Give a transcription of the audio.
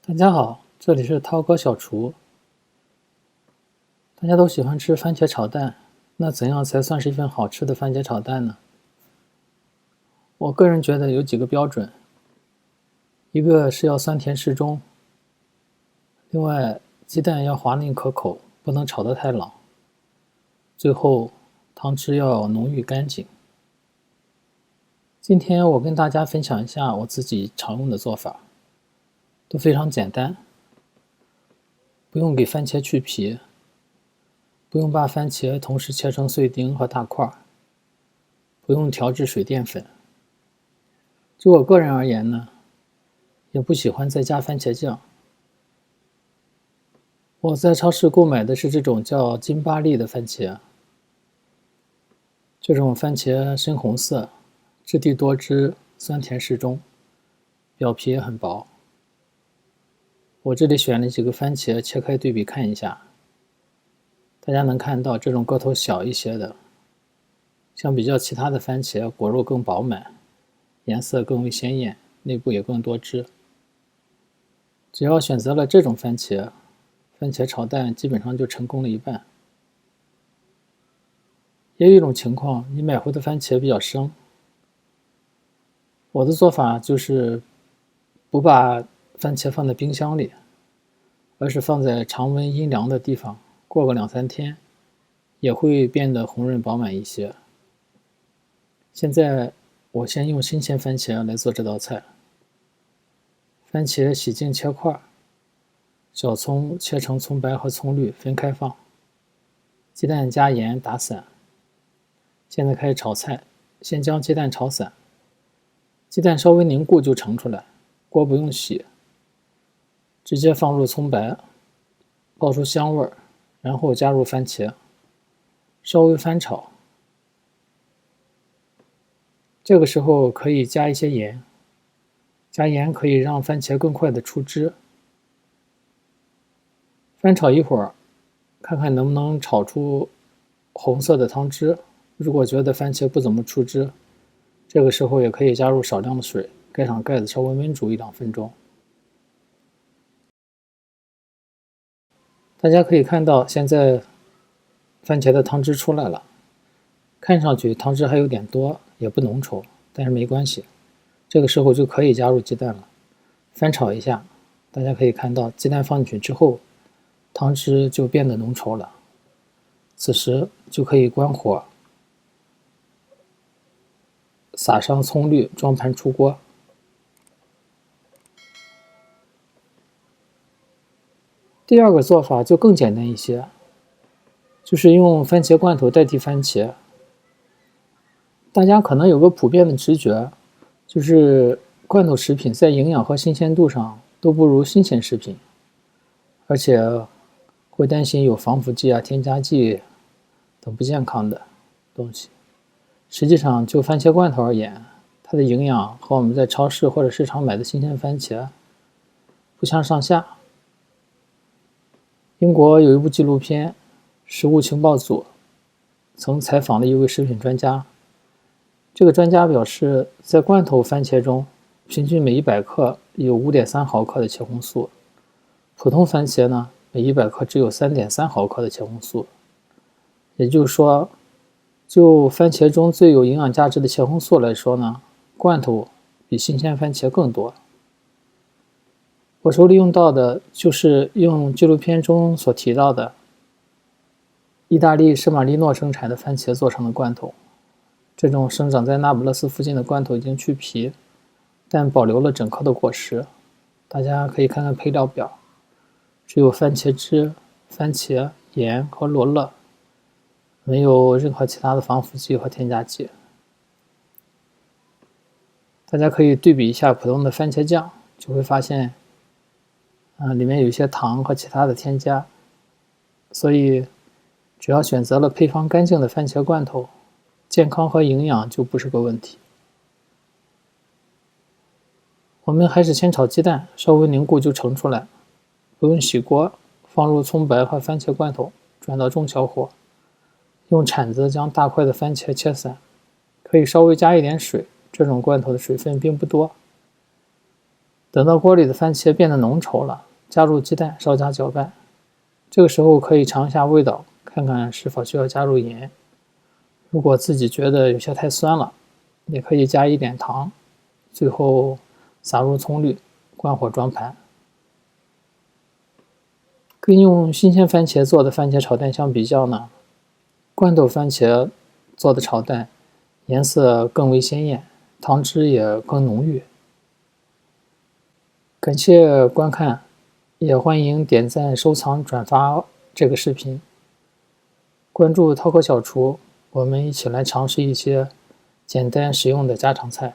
大家好，这里是涛哥小厨。大家都喜欢吃番茄炒蛋，那怎样才算是一份好吃的番茄炒蛋呢？我个人觉得有几个标准，一个是要酸甜适中，另外鸡蛋要滑嫩可口，不能炒得太老，最后汤汁要浓郁干净。今天我跟大家分享一下我自己常用的做法，都非常简单，不用给番茄去皮，不用把番茄同时切成碎丁和大块，不用调制水淀粉。就我个人而言呢，也不喜欢再加番茄酱。我在超市购买的是这种叫金巴利的番茄，这种番茄深红色，质地多汁，酸甜适中，表皮也很薄。我这里选了几个番茄，切开对比看一下。大家能看到这种个头小一些的，相比较其他的番茄，果肉更饱满，颜色更为鲜艳，内部也更多汁。只要选择了这种番茄，番茄炒蛋基本上就成功了一半。也有一种情况，你买回的番茄比较生，我的做法就是不把番茄放在冰箱里，而是放在常温阴凉的地方，过个2-3天，也会变得红润饱满一些。现在我先用新鲜番茄来做这道菜。番茄洗净切块，小葱切成葱白和葱绿分开放，鸡蛋加盐打散。现在开始炒菜，先将鸡蛋炒散，鸡蛋稍微凝固就盛出来，锅不用洗，直接放入葱白，爆出香味儿，然后加入番茄，稍微翻炒。这个时候可以加一些盐，加盐可以让番茄更快的出汁。翻炒一会儿，看看能不能炒出红色的汤汁。如果觉得番茄不怎么出汁，这个时候也可以加入少量的水，盖上盖子稍微焖煮1-2分钟。大家可以看到，现在番茄的汤汁出来了，看上去汤汁还有点多，也不浓稠，但是没关系，这个时候就可以加入鸡蛋了，翻炒一下。大家可以看到，鸡蛋放进去之后，汤汁就变得浓稠了。此时就可以关火，撒上葱绿，装盘出锅。第二个做法就更简单一些，就是用番茄罐头代替番茄。大家可能有个普遍的直觉，就是罐头食品在营养和新鲜度上都不如新鲜食品，而且会担心有防腐剂添加剂等不健康的东西。实际上就番茄罐头而言，它的营养和我们在超市或者市场买的新鲜番茄不相上下。英国有一部纪录片《食物情报组》曾采访了一位食品专家，这个专家表示，在罐头番茄中，平均每100克有5.3毫克的茄红素，普通番茄呢，每100克只有3.3毫克的茄红素。也就是说，就番茄中最有营养价值的茄红素来说呢，罐头比新鲜番茄更多。我手里用到的就是用纪录片中所提到的意大利圣马力诺生产的番茄做成的罐头。这种生长在那不勒斯附近的罐头已经去皮，但保留了整颗的果实。大家可以看看配料表，只有番茄汁、番茄、盐和罗勒，没有任何其他的防腐剂和添加剂。大家可以对比一下普通的番茄酱，就会发现里面有一些糖和其他的添加，所以只要选择了配方干净的番茄罐头，健康和营养就不是个问题。我们还是先炒鸡蛋，稍微凝固就盛出来，不用洗锅，放入葱白和番茄罐头，转到中小火，用铲子将大块的番茄切散，可以稍微加一点水，这种罐头的水分并不多。等到锅里的番茄变得浓稠了，加入鸡蛋，稍加搅拌。这个时候可以尝一下味道，看看是否需要加入盐。如果自己觉得有些太酸了，也可以加一点糖。最后撒入葱绿，关火装盘。跟用新鲜番茄做的番茄炒蛋相比较呢，罐头番茄做的炒蛋颜色更为鲜艳，汤汁也更浓郁。感谢观看，也欢迎点赞、收藏、转发这个视频。关注饕客小厨，我们一起来尝试一些简单实用的家常菜。